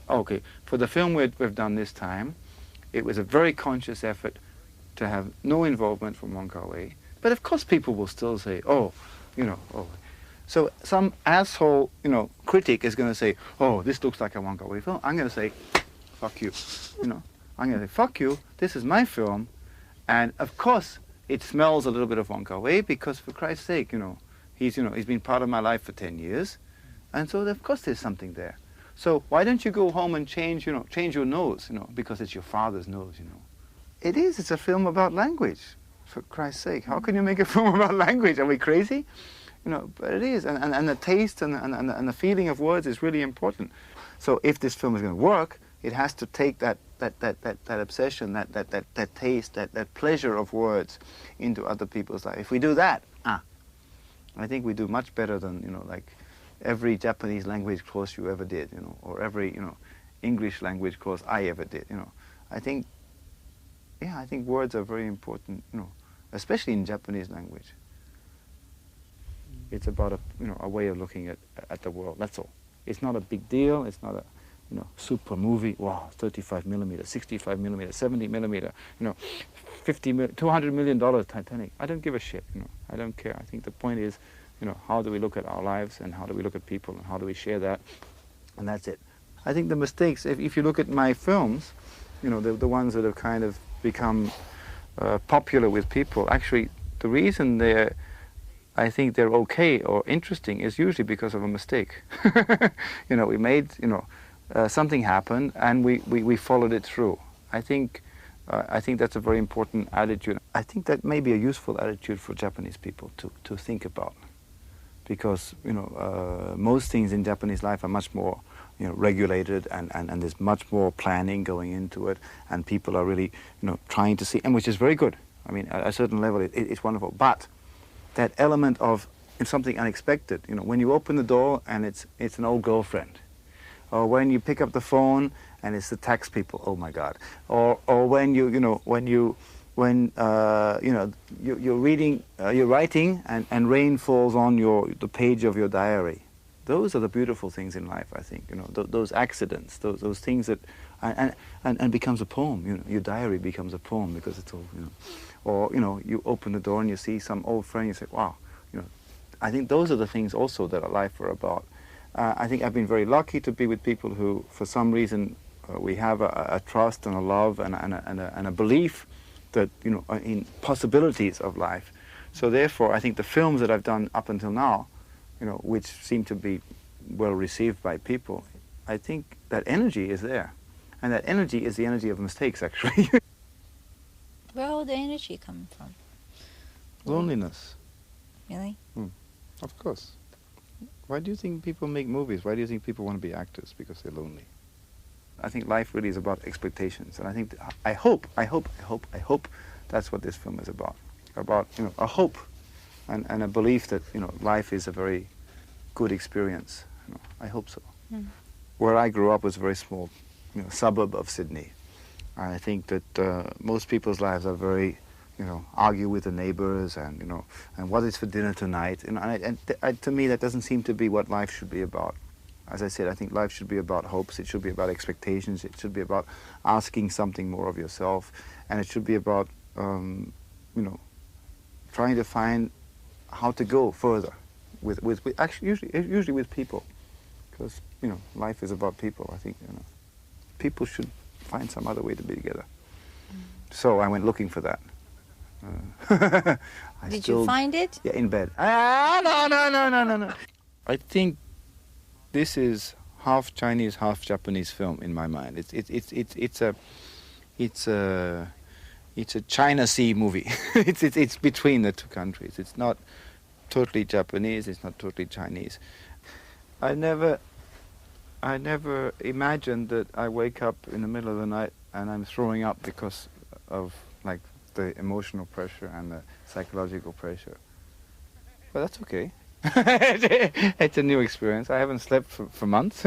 Okay, for the film we've done this time, it was a very conscious effort to have no involvement from Wong Kar-wai. But of course people will still say, oh, oh. So some asshole, critic is going to say, oh, this looks like a Wong Kar-wai film. I'm going to say, fuck you. I'm going to say, fuck you, this is my film. And of course it smells a little bit of Wong Kar-wai because, for Christ's sake, he's been part of my life for 10 years. And so of course there's something there. So why don't you go home and change your nose, because it's your father's nose, It's a film about language, for Christ's sake. How can you make a film about language? Are we crazy? But it is, and the taste and the feeling of words is really important. So if this film is going to work, it has to take that obsession, that taste, that pleasure of words into other people's life. If we do that, I think we do much better than, like every Japanese language course you ever did, or every, English language course I ever did, I think words are very important, especially in Japanese language. It's about a way of looking at the world, that's all. It's not a big deal, it's not a, super movie, wow, 35 millimeter, 65 millimeter, 70 millimeter, $200 million Titanic. I don't give a shit, I don't care. I think the point is, how do we look at our lives and how do we look at people and how do we share that, and that's it. I think the mistakes, if you look at my films, the ones that have kind of become popular with people, actually the reason I think they're okay or interesting is usually because of a mistake. We made, something happened and we followed it through. I think that's a very important attitude. I think that may be a useful attitude for Japanese people to think about, because most things in Japanese life are much more regulated and there's much more planning going into it, and people are really trying to see, and which is very good. I mean, at a certain level it's wonderful, but that element of something unexpected, when you open the door and it's an old girlfriend, or when you pick up the phone and it's the tax people, oh my God, or when you're writing and rain falls on the page of your diary. Those are the beautiful things in life, I think. Those accidents, those things that, and becomes a poem. Your diary becomes a poem because it's all, Or you open the door and you see some old friend. You say, wow, I think those are the things also that life are about. I think I've been very lucky to be with people who, for some reason, we have a trust and a love and a belief that in possibilities of life. So therefore, I think the films that I've done up until now, which seem to be well received by people, I think that energy is there, and that energy is the energy of mistakes, actually. Where will the energy come from? Loneliness. Really? Of course. Why do you think people make movies? Why do you think people want to be actors? Because they're lonely. I think life really is about expectations, and I think I hope that's what this film is about. About a hope and a belief that life is a very good experience. I hope so. Where I grew up was a very small suburb of Sydney. I think that most people's lives are very argue with the neighbors and and what is for dinner tonight, and to me that doesn't seem to be what life should be about. As I said, I think life should be about hopes, it should be about expectations, it should be about asking something more of yourself, and it should be about trying to find how to go further with actually usually with people, because life is about people. I think people should find some other way to be together. So I went looking for that. Did you find it? Yeah, in bed. No. I think this is half Chinese, half Japanese film in my mind. It's a China Sea movie. it's between the two countries. It's not totally Japanese. It's not totally Chinese. I never imagined that I wake up in the middle of the night and I'm throwing up because of like the emotional pressure and the psychological pressure. But that's okay. It's a new experience. I haven't slept for months.